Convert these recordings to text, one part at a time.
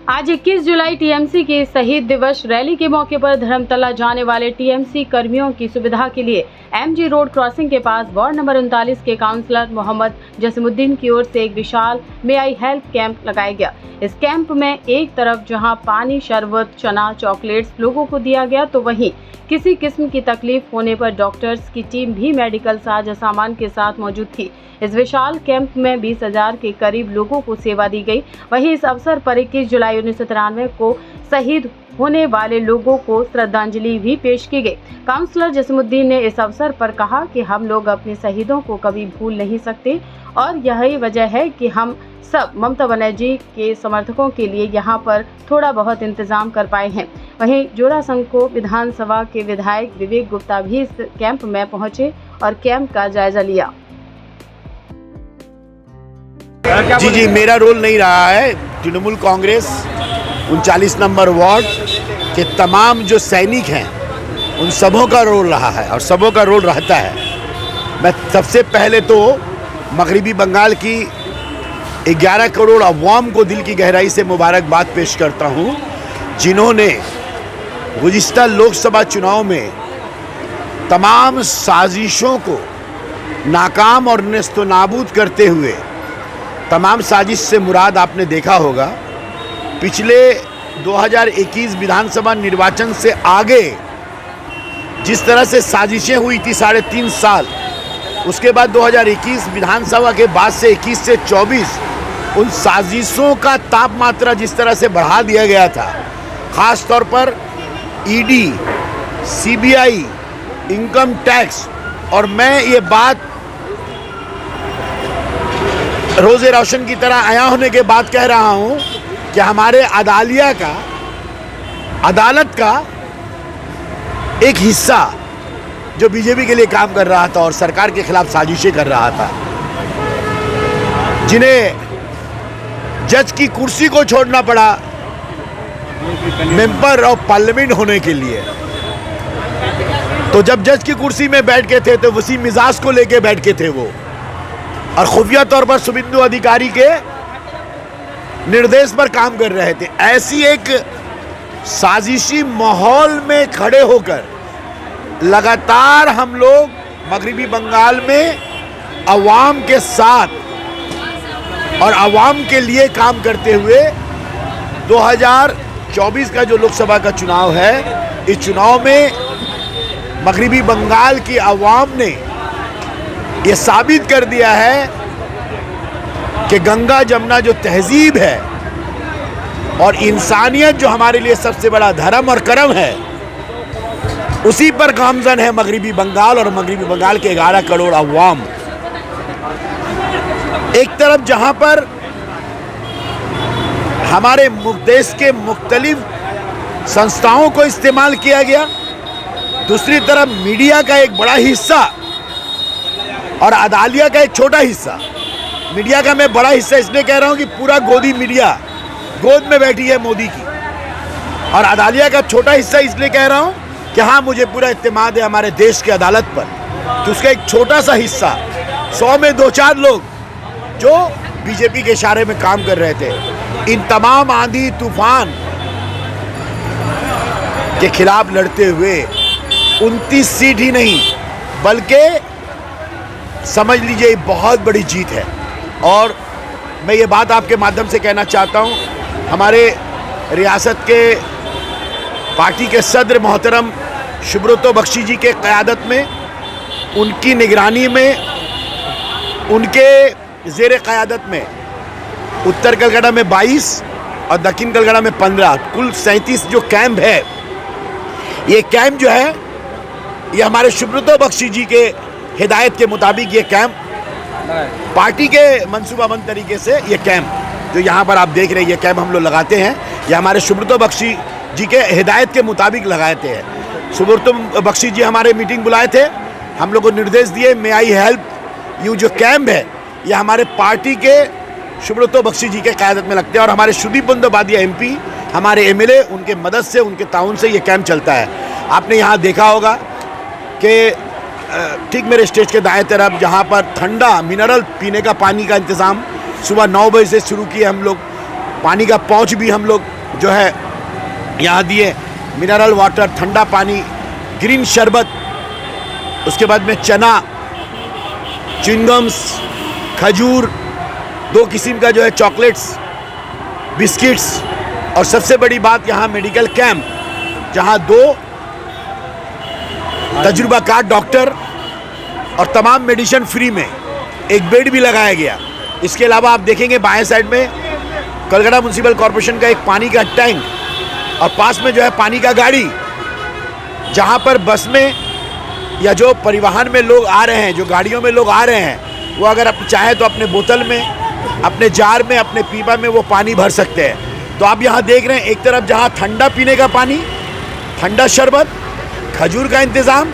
आज 21 जुलाई टीएमसी की शहीद दिवस रैली के मौके पर धर्मतला जाने वाले टीएमसी कर्मियों की सुविधा के लिए एमजी रोड क्रॉसिंग के पास वार्ड नंबर 39 के काउंसलर मोहम्मद जसीमुद्दीन की ओर से एक विशाल मे आई हेल्प कैंप लगाया गया। इस कैंप में एक तरफ जहां पानी, शरबत, चना, चॉकलेट्स लोगों को दिया गया, तो वहीं किसी किस्म की तकलीफ होने पर डॉक्टर्स की टीम भी मेडिकल साज सामान के साथ मौजूद थी। इस विशाल कैंप में 20,000 के करीब लोगों को सेवा दी गई। वहीं इस अवसर पर 21 जुलाई 1993 को शहीद होने वाले लोगों को श्रद्धांजलि भी पेश की गई। काउंसलर जसीमुद्दीन ने इस अवसर पर कहा कि हम लोग अपने शहीदों को कभी भूल नहीं सकते और यही वजह है कि हम सब ममता बनर्जी के समर्थकों के लिए यहाँ पर थोड़ा बहुत इंतजाम कर पाए हैं। वहीं जोरासंको विधानसभा के विधायक विवेक गुप्ता भी इस कैंप में पहुंचे और कैंप का जायजा लिया। जी, मेरा रोल नहीं रहा है। तृणमूल कांग्रेस 39 नंबर वार्ड के तमाम जो सैनिक हैं उन सबों का रोल रहा है और सबों का रोल रहता है। मैं सबसे पहले तो मगरिबी बंगाल की 11 करोड़ अवाम को दिल की गहराई से मुबारकबाद पेश करता हूँ, जिन्होंने गुज़िश्ता लोकसभा चुनाव में तमाम साजिशों को नाकाम और नेस्तनाबूद करते हुए, तमाम साजिश से मुराद आपने देखा होगा, पिछले 2021 विधानसभा निर्वाचन से आगे जिस तरह से साजिशें हुई थी 3.5 साल, उसके बाद 2021 विधानसभा के बाद से 21 से 24 उन साजिशों का तापमात्रा जिस तरह से बढ़ा दिया गया था, ख़ास तौर पर ईडी, सीबीआई, इनकम टैक्स, और मैं ये बात रोज़े रोशन की तरह आया होने के बाद कह रहा हूँ कि हमारे अदालत का एक हिस्सा जो बीजेपी के लिए काम कर रहा था और सरकार के खिलाफ साजिशें कर रहा था, जिन्हें जज की कुर्सी को छोड़ना पड़ा मेंबर ऑफ पार्लियामेंट होने के लिए, तो जब जज की कुर्सी में बैठ के थे तो उसी मिजाज को लेके बैठ के थे वो, और खुफिया तौर पर शुभेंदु अधिकारी के निर्देश पर काम कर रहे थे। ऐसी एक साजिशी माहौल में खड़े होकर लगातार हम लोग मगरिबी बंगाल में अवाम के साथ और अवाम के लिए काम करते हुए 2024 का जो लोकसभा का चुनाव है, इस चुनाव में मगरिबी बंगाल की अवाम ने ये साबित कर दिया है कि गंगा जमुना जो तहजीब है और इंसानियत जो हमारे लिए सबसे बड़ा धर्म और कर्म है, उसी पर गामजन है मगरिबी बंगाल और मगरिबी बंगाल के 11 करोड़ अवाम। एक तरफ जहां पर हमारे देश के मुख्तलिफ संस्थाओं को इस्तेमाल किया गया, दूसरी तरफ मीडिया का एक बड़ा हिस्सा और अदालिया का एक छोटा हिस्सा। मीडिया का मैं बड़ा हिस्सा इसलिए कह रहा हूं कि पूरा गोदी मीडिया गोद में बैठी है मोदी की, और अदालिया का छोटा हिस्सा इसलिए कह रहा हूं कि हाँ, मुझे पूरा इत्तेमाद है हमारे देश की अदालत पर कि उसका एक छोटा सा हिस्सा, 100 में 2-4 लोग जो बीजेपी के इशारे में काम कर रहे थे, इन तमाम आंधी तूफान के खिलाफ लड़ते हुए 29 सीट ही नहीं बल्कि समझ लीजिए बहुत बड़ी जीत है। और मैं ये बात आपके माध्यम से कहना चाहता हूँ, हमारे रियासत के पार्टी के सदर मोहतरम सुब्रतो बख्शी जी के क़यादत में, उनकी निगरानी में, उनके ज़ेर क़यादत में उत्तर कलकत्ता में 22 और दक्षिण कलकत्ता में 15, कुल 37 जो कैंप है, ये कैंप जो है ये हमारे सुब्रतो बख्शी जी के हिदायत के मुताबिक ये कैंप पार्टी के मंसूबाबंद तरीके से ये कैंप जो यहाँ पर आप देख रहे हैं, ये कैंप हम लोग लगाते हैं, ये हमारे सुब्रतो बख्शी जी के हिदायत के मुताबिक लगाते हैं। सुब्रतो बख्शी जी हमारे मीटिंग बुलाए थे, हम लोग को निर्देश दिए, मे आई हेल्प यू जो कैंप है ये हमारे पार्टी के सुब्रतो बख्शी जी के क़यादत में लगते हैं, और हमारे सुदीप बंदोपाध्याय MP, हमारे MLA, उनके मदद से, उनके ताउन से ये कैंप चलता है। आपने यहाँ देखा होगा कि ठीक मेरे स्टेज के दाएं तरफ जहाँ पर ठंडा मिनरल पीने का पानी का इंतज़ाम सुबह 9 बजे से शुरू किए हम लोग, पानी का पाउच भी हम लोग जो है यहाँ दिए, मिनरल वाटर, ठंडा पानी, ग्रीन शरबत, उसके बाद में चना, च्युइंगम्स, खजूर, 2 किस्म का जो है चॉकलेट्स, बिस्किट्स, और सबसे बड़ी बात यहाँ मेडिकल कैंप, जहाँ 2 तजुर्बाकार डॉक्टर और तमाम मेडिसिन फ्री में, एक बेड भी लगाया गया। इसके अलावा आप देखेंगे बाएं साइड में कोलकाता म्युनिसिपल कॉरपोरेशन का एक पानी का टैंक, और पास में जो है पानी का गाड़ी, जहाँ पर बस में या जो परिवहन में लोग आ रहे हैं, जो गाड़ियों में लोग आ रहे हैं, वो अगर आप चाहें तो अपने बोतल में, अपने जार में, अपने पीपा में वो पानी भर सकते हैं। तो आप यहाँ देख रहे हैं एक तरफ जहाँ ठंडा पीने का पानी, ठंडा शरबत, खजूर का इंतज़ाम,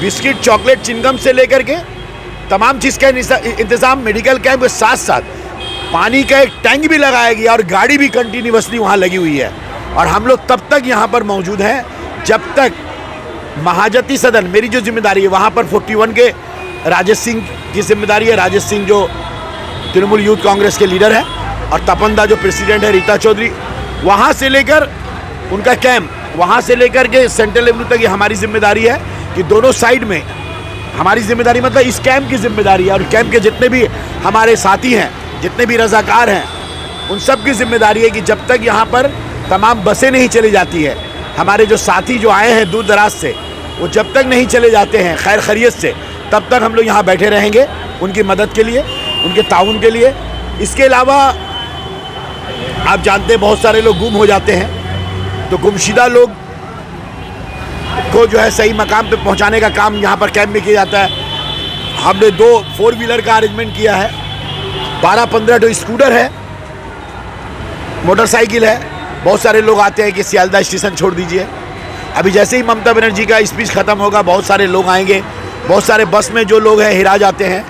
बिस्किट, चॉकलेट, चिंगम से लेकर के तमाम चीज़ का इंतज़ाम, मेडिकल कैंप के साथ साथ पानी का एक टैंक भी लगाया गया और गाड़ी भी कंटिन्यूसली वहाँ लगी हुई है। और हम लोग तब तक यहाँ पर मौजूद हैं जब तक महाजती सदन, मेरी जो जिम्मेदारी है वहाँ पर 41 के राजेश सिंह की जिम्मेदारी है। राजेश सिंह जो तृणमूल यूथ कांग्रेस के लीडर हैं, और तपनदा जो प्रेसिडेंट है, रीता चौधरी, वहाँ से लेकर उनका कैंप, वहाँ से लेकर के सेंट्रल एवेन्यू तक ये हमारी जिम्मेदारी है कि दोनों साइड में हमारी जिम्मेदारी, मतलब इस कैंप की जिम्मेदारी है। और कैंप के जितने भी हमारे साथी हैं, जितने भी रजाकार हैं, उन सब की जिम्मेदारी है कि जब तक यहाँ पर तमाम बसें नहीं चली जाती है, हमारे जो साथी जो आए हैं दूर दराज से, वो जब तक नहीं चले जाते हैं खैर खैरियत से, तब तक हम लोग यहाँ बैठे रहेंगे उनकी मदद के लिए, उनके ताउन के लिए। इसके अलावा आप जानते हैं बहुत सारे लोग गुम हो जाते हैं, तो गुमशुदा लोग को जो है सही मकाम पे पहुंचाने का काम यहाँ पर कैंप में किया जाता है। हमने 2 4 व्हीलर का अरेंजमेंट किया है, 12-15 जो स्कूटर है, मोटरसाइकिल है। बहुत सारे लोग आते हैं कि सियालदा स्टेशन छोड़ दीजिए। अभी जैसे ही ममता बनर्जी का स्पीच ख़त्म होगा, बहुत सारे लोग आएंगे, बहुत सारे बस में जो लोग हैं हिरा जाते हैं,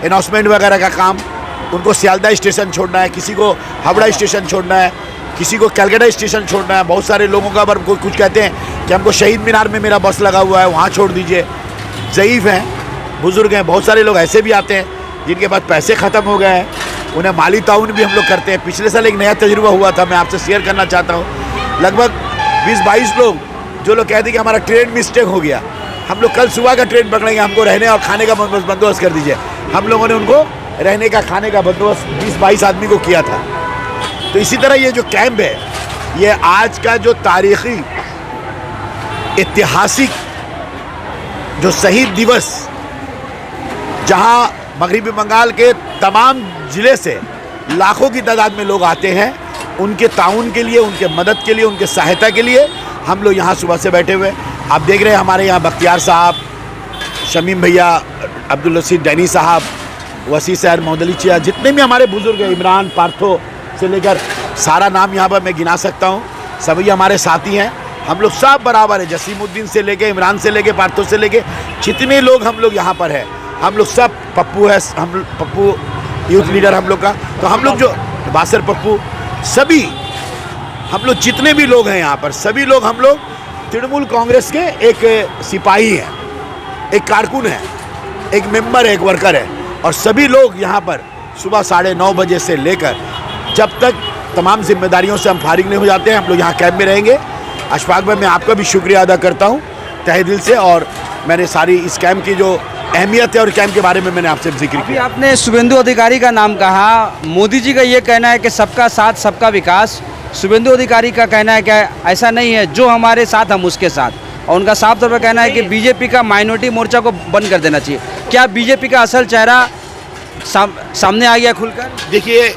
अनाउंसमेंट वगैरह का काम, उनको सियालदा स्टेशन छोड़ना है, किसी को हावड़ा स्टेशन छोड़ना है, किसी को कलकत्ता स्टेशन छोड़ना है। बहुत सारे लोगों का पर कुछ कहते हैं कि हमको शहीद मीनार में मेरा बस लगा हुआ है, वहाँ छोड़ दीजिए। ज़ईफ़ हैं, बुज़ुर्ग हैं, बहुत सारे लोग ऐसे भी आते हैं जिनके पास पैसे ख़त्म हो गए हैं, उन्हें माली ताउन भी हम लोग करते हैं। पिछले साल एक नया तजुर्बा हुआ था, मैं आपसे शेयर करना चाहता हूँ। लगभग 20-22 लोग जो लोग कहते हैं कि हमारा ट्रेन मिस्टेक हो गया, हम लोग कल सुबह का ट्रेन पकड़ेंगे, हमको रहने और खाने का बंदोबस्त कर दीजिए। हम लोगों ने उनको रहने का, खाने का बंदोबस्त 20-22 आदमी को किया था। तो इसी तरह ये जो कैंप है, ये आज का जो तारीख़ी ऐतिहासिक जो शहीद दिवस, जहाँ मगरबी बंगाल के तमाम ज़िले से लाखों की तादाद में लोग आते हैं, उनके ताउन के लिए, उनके मदद के लिए, उनके सहायता के लिए हम लोग यहाँ सुबह से बैठे हुए। आप देख रहे हैं हमारे यहाँ बख्तियार साहब, शमीम भैया, अब्दुल रशीद डैनी साहब, वसी सैर, मोहदली चिया, जितने भी हमारे बुज़ुर्ग हैं, इमरान, पार्थो से लेकर सारा नाम यहाँ पर मैं गिना सकता हूँ, सभी हमारे साथी हैं। हम लोग सब बराबर है, जसीमुद्दीन से लेके, इमरान से लेके, पार्थो से लेके, जितने लोग हम लोग यहाँ पर हैं, हम लोग सब, पप्पू है, हम पप्पू यूथ लीडर हम लोग का, तो हम लोग जो बासर पप्पू, सभी हम लोग जितने भी लोग हैं यहाँ पर, सभी लोग हम लोग तृणमूल कांग्रेस के एक सिपाही हैं, एक कारकुन है, एक मेंबर है, एक वर्कर है। और सभी लोग यहाँ पर सुबह 9:30 बजे से लेकर जब तक तमाम जिम्मेदारियों से हम फारिग नहीं हो जाते हैं, हम लोग यहाँ कैंप में रहेंगे। अशफाक भाई, मैं आपका भी शुक्रिया अदा करता हूँ तहे दिल से, और मैंने सारी इस कैंप की जो अहमियत है और कैंप के बारे में मैंने आपसे जिक्र किया। आपने शुभेंदु अधिकारी का नाम कहा, मोदी जी का ये कहना है कि सबका साथ सबका विकास, शुभेंदु अधिकारी का कहना है कि ऐसा नहीं है, जो हमारे साथ हम उसके साथ, और उनका साफ तौर पर कहना है कि बीजेपी का माइनॉरिटी मोर्चा को बंद कर देना चाहिए। क्या बीजेपी का असल चेहरा सामने आ गया खुलकर? देखिए,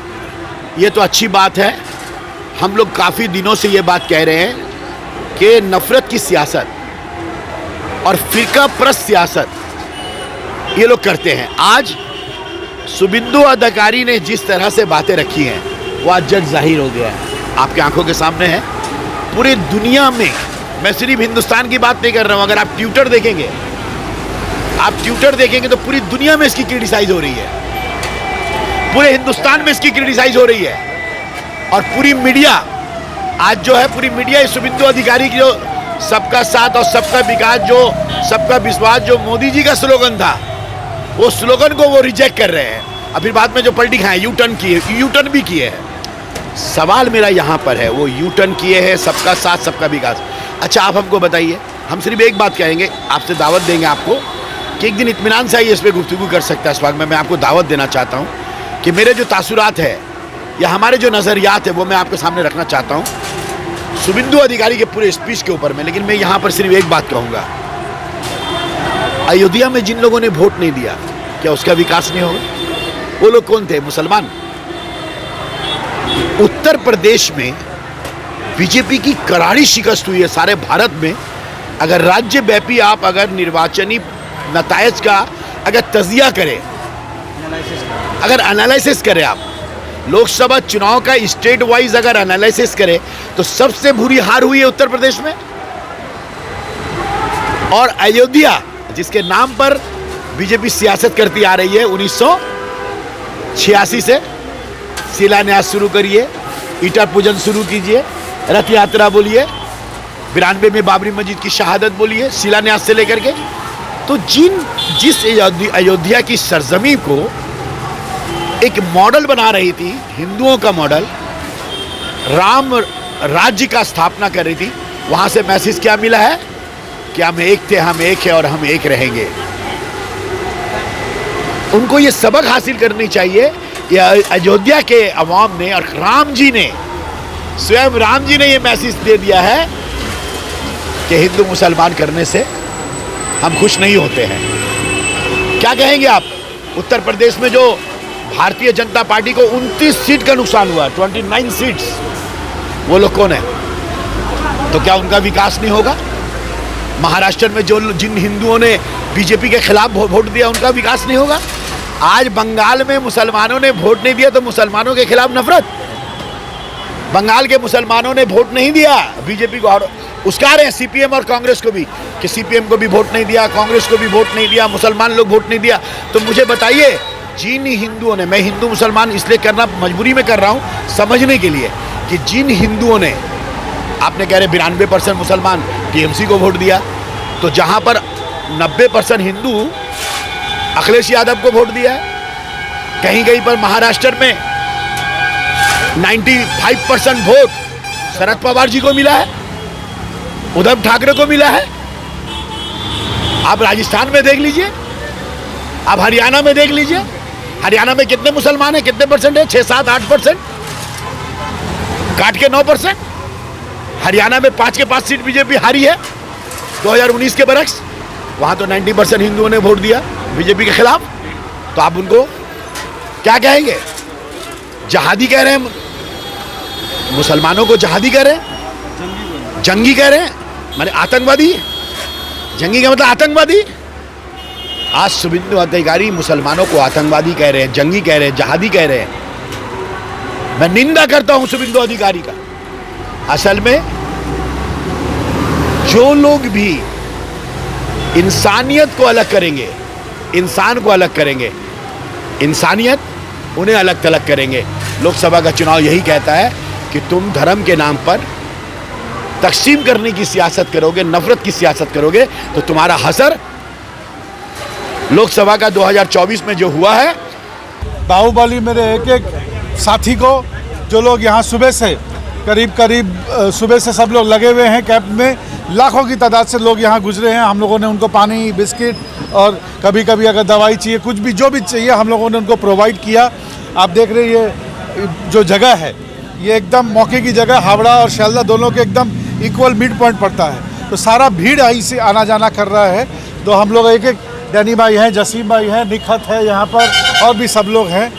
ये तो अच्छी बात है। हम लोग काफ़ी दिनों से ये बात कह रहे हैं कि नफ़रत की सियासत और फ़िरका परस्त सियासत ये लोग करते हैं। आज शुभेंदु अधिकारी ने जिस तरह से बातें रखी हैं, वो आज जग जाहिर हो गया है, आपके आंखों के सामने है। पूरे दुनिया में, मैं सिर्फ हिंदुस्तान की बात नहीं कर रहा हूँ, अगर आप ट्विटर देखेंगे तो पूरी दुनिया में इसकी क्रिटिसाइज हो रही है, पूरे हिंदुस्तान में इसकी क्रिटिसाइज हो रही है। और पूरी मीडिया आज जो है, पूरी मीडिया इस शुभेंदु अधिकारी की जो सबका साथ और सबका विकास, जो सबका विश्वास, जो मोदी जी का स्लोगन था, वो स्लोगन को वो रिजेक्ट कर रहे हैं। और फिर बाद में जो पलटी खाए, यू टर्न भी किए हैं। सवाल मेरा यहाँ पर है, वो यू टर्न किए हैं सबका साथ सबका विकास। अच्छा आप हमको बताइए, हम सिर्फ एक बात कहेंगे, आपसे दावत देंगे आपको कि एक दिन इत्मीनान से आइए, इस पर गुफ्तगू कर सकता है। इस वक्त में मैं आपको दावत देना चाहता हूँ कि मेरे जो तासुरात है या हमारे जो नज़रियात है वो मैं आपके सामने रखना चाहता हूँ शुभेंदु अधिकारी के पूरे स्पीच के ऊपर में। लेकिन मैं यहाँ पर सिर्फ एक बात कहूँगा, अयोध्या में जिन लोगों ने वोट नहीं दिया, क्या उसका विकास नहीं होगा? वो लोग कौन थे? मुसलमान। उत्तर प्रदेश में बीजेपी की करारी शिकस्त हुई है सारे भारत में। अगर राज्य व्यापी आप अगर निर्वाचनी नतायज का अगर तजिया करें, अगर एनालिसिस करें, आप लोकसभा चुनाव का स्टेट वाइज अगर एनालिसिस करें तो सबसे बुरी हार हुई है उत्तर प्रदेश में। और अयोध्या जिसके नाम पर बीजेपी सियासत करती आ रही है 1986 से, शिलान्यास शुरू करिए, ईटा पूजन शुरू कीजिए, रथ यात्रा बोलिए, 92 में बाबरी मस्जिद की शहादत बोलिए, शिलान्यास से लेकर के, तो जिस अयोध्या की सरजमी को एक मॉडल बना रही थी, हिंदुओं का मॉडल, राम राज्य का स्थापना कर रही थी, वहां से मैसेज क्या मिला है कि हम एक थे, हम एक है और हम एक रहेंगे। उनको ये सबक हासिल करनी चाहिए। अयोध्या के अवाम ने और राम जी ने, स्वयं राम जी ने ये मैसेज दे दिया है कि हिंदू मुसलमान करने से हम खुश नहीं होते हैं। क्या कहेंगे आप? उत्तर प्रदेश में जो भारतीय जनता पार्टी को 29 सीट का नुकसान हुआ, 29 सीट्स, वो लोग कौन है? तो क्या उनका विकास नहीं होगा? महाराष्ट्र में जिन हिंदुओं ने बीजेपी के खिलाफ वोट दिया, उनका विकास नहीं होगा? आज बंगाल में मुसलमानों ने वोट नहीं दिया तो मुसलमानों के खिलाफ नफरत। बंगाल के मुसलमानों ने वोट नहीं दिया बीजेपी को, और उसका रहे सीपीएम और कांग्रेस को भी कि सीपीएम को भी वोट नहीं दिया, कांग्रेस को भी वोट नहीं दिया, मुसलमान लोग वोट नहीं दिया। तो मुझे बताइए, जिन हिंदुओं ने, मैं हिंदू मुसलमान इसलिए करना मजबूरी में कर रहा हूँ समझने के लिए, कि जिन हिंदुओं ने, आपने कह रहे 92% मुसलमान टीएमसी को वोट दिया, तो जहाँ पर 90% हिंदू अखिलेश यादव को वोट दिया है, कहीं कहीं पर महाराष्ट्र में 95% वोट शरद पवार जी को मिला है, उद्धव ठाकरे को मिला है। आप राजस्थान में देख लीजिए, आप हरियाणा में देख लीजिए, हरियाणा में कितने मुसलमान हैं, कितने परसेंट है? 6, 7, 8%, काट के 9%। हरियाणा में 5 के 5 सीट बीजेपी हारी है 2019 के बरक्स, वहां तो 90% हिंदुओं ने वोट दिया बीजेपी के खिलाफ। तो आप उनको क्या कहेंगे? जहादी कह रहे हैं, मुसलमानों को जहादी कह रहे हैं, जंगी कह रहे हैं, माने आतंकवादी। जंगी का मतलब आतंकवादी। आज शुभेंदु अधिकारी मुसलमानों को आतंकवादी कह रहे हैं, जंगी कह रहे हैं, जहादी कह रहे हैं। मैं निंदा करता हूं शुभेंदु अधिकारी का। असल में जो लोग भी इंसानियत को अलग करेंगे, इंसान को अलग करेंगे, इंसानियत उन्हें अलग थलग करेंगे। लोकसभा का चुनाव यही कहता है कि तुम धर्म के नाम पर तकसीम करने की सियासत करोगे, नफरत की सियासत करोगे, तो तुम्हारा हसर लोकसभा का 2024 में जो हुआ है। बाहुबली मेरे एक एक साथी को, जो लोग यहाँ सुबह से करीब सुबह से सब लोग लगे हुए हैं कैंप में, लाखों की तादाद से लोग यहाँ गुजरे हैं। हम लोगों ने उनको पानी, बिस्किट और कभी कभी अगर दवाई चाहिए, कुछ भी जो भी चाहिए हम लोगों ने उनको प्रोवाइड किया। आप देख रहे हैं ये जो जगह है, ये एकदम मौके की जगह, हावड़ा और शालदा दोनों के एकदम इक्वल मिड पॉइंट पड़ता है, तो सारा भीड़ आई से आना जाना कर रहा है। तो हम लोग एक एक, डैनी भाई हैं, जसीम भाई हैं, निखत है यहाँ पर, और भी सब लोग हैं,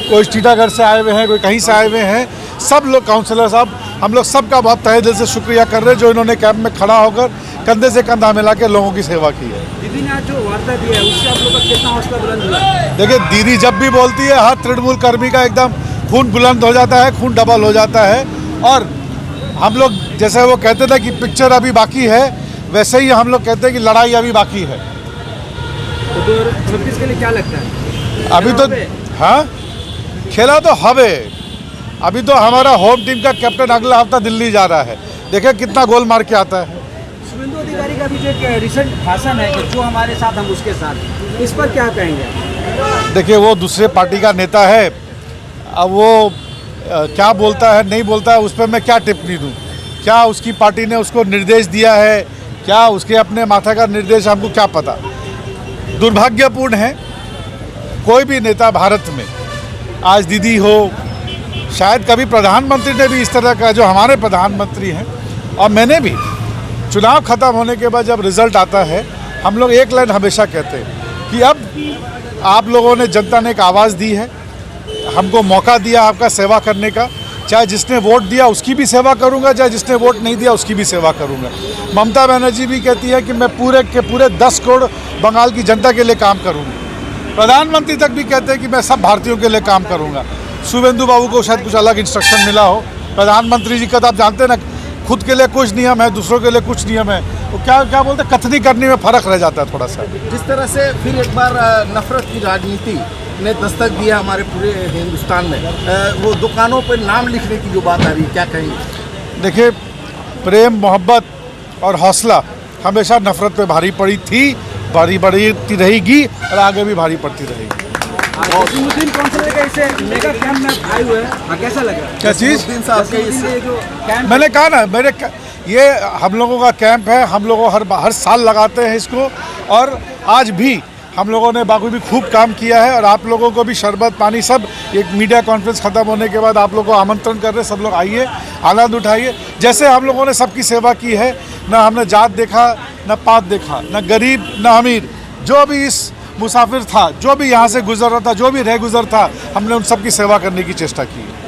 कोई टीटागढ़ से आए हुए हैं, कोई कहीं से आए हुए हैं, सब लोग काउंसलर साहब, हम लोग सबका बहुत तहे दिल से शुक्रिया कर रहे हैं जो इन्होंने कैंप में खड़ा होकर कंधे से कंधा मिला के लोगों की सेवा की है। दीदी ने आज जो वार्ता दी है उससे आप लोग का कितना हौसला बुलंद हुआ? देखिए, दीदी जब भी बोलती है हर तृणमूल कर्मी का एकदम खून बुलंद हो जाता है, खून डबल हो जाता है। और हम लोग जैसे वो कहते थे कि पिक्चर अभी बाकी है, वैसे ही हम लोग कहते हैं कि लड़ाई अभी बाकी है। तो 2026 के लिए क्या लगता है? अभी तो हाँ, खेला तो हवे। अभी तो हमारा होम टीम का कैप्टन अगला हफ्ता दिल्ली जा रहा है, देखिए कितना गोल मार के आता है। शुभेंदु अधिकारी का भी जो एक रिसेंट भाषण है कि जो हमारे साथ हम उसके साथ, इस पर क्या कहेंगे? देखिए, वो दूसरे पार्टी का नेता है, अब वो क्या बोलता है नहीं बोलता है, उस पर मैं क्या टिप्पणी दूँ? क्या उसकी पार्टी ने उसको निर्देश दिया है, क्या उसके अपने माथा का निर्देश, हमको क्या पता। दुर्भाग्यपूर्ण है, कोई भी नेता भारत में, आज दीदी हो, शायद कभी प्रधानमंत्री ने भी इस तरह का, जो हमारे प्रधानमंत्री हैं और मैंने भी, चुनाव ख़त्म होने के बाद जब रिज़ल्ट आता है, हम लोग एक लाइन हमेशा कहते हैं कि अब आप लोगों ने, जनता ने एक आवाज़ दी है, हमको मौका दिया आपका सेवा करने का, चाहे जिसने वोट दिया उसकी भी सेवा करूंगा, चाहे जिसने वोट नहीं दिया उसकी भी सेवा करूंगा। ममता बनर्जी भी कहती है कि मैं पूरे के पूरे 10 करोड़ बंगाल की जनता के लिए काम करूंगी। प्रधानमंत्री तक भी कहते हैं कि मैं सब भारतीयों के लिए काम करूंगा। शुभेंदु बाबू को शायद कुछ अलग इंस्ट्रक्शन मिला हो। प्रधानमंत्री जी का तो आप जानते हैं ना, खुद के लिए कुछ नियम है, दूसरों के लिए कुछ नियम है, वो क्या बोलते हैं, कथनी करने में फ़र्क रह जाता है थोड़ा सा। जिस तरह से फिर एक बार नफरत की राजनीति ने दस्तक दिया हमारे पूरे हिंदुस्तान में, वो दुकानों पर नाम लिखने की जो बात आ रही है, क्या कहेंगे? देखिए, प्रेम, मोहब्बत और हौसला हमेशा नफरत पे भारी पड़ी थी, भारी पड़ती रहेगी और आगे भी भारी पड़ती रहेगी। जसीमुद्दीन काउंसिलर के इसे मेगा कैंप में आए हुए हैं, कैसा लगा? क्या चीज़? जसीमुद्दीन साहब के इस जो कैंप, मैंने कहा ना, ये हम लोगों का कैंप है, हम लोग हर साल लगाते हैं इसको, और आज भी हम लोगों ने बाखूबी खूब काम किया है। और आप लोगों को भी शरबत पानी सब, एक मीडिया कॉन्फ्रेंस ख़त्म होने के बाद आप लोगों को आमंत्रण कर रहे हैं, सब लोग आइए, आनंद उठाइए। जैसे हम लोगों ने सबकी सेवा की है, ना हमने जात देखा, ना पात देखा, ना गरीब ना अमीर, जो भी इस मुसाफिर था, जो भी यहाँ से गुजर रहा था, जो भी रह गुजर था, हमने उन सब की सेवा करने की चेष्टा की है।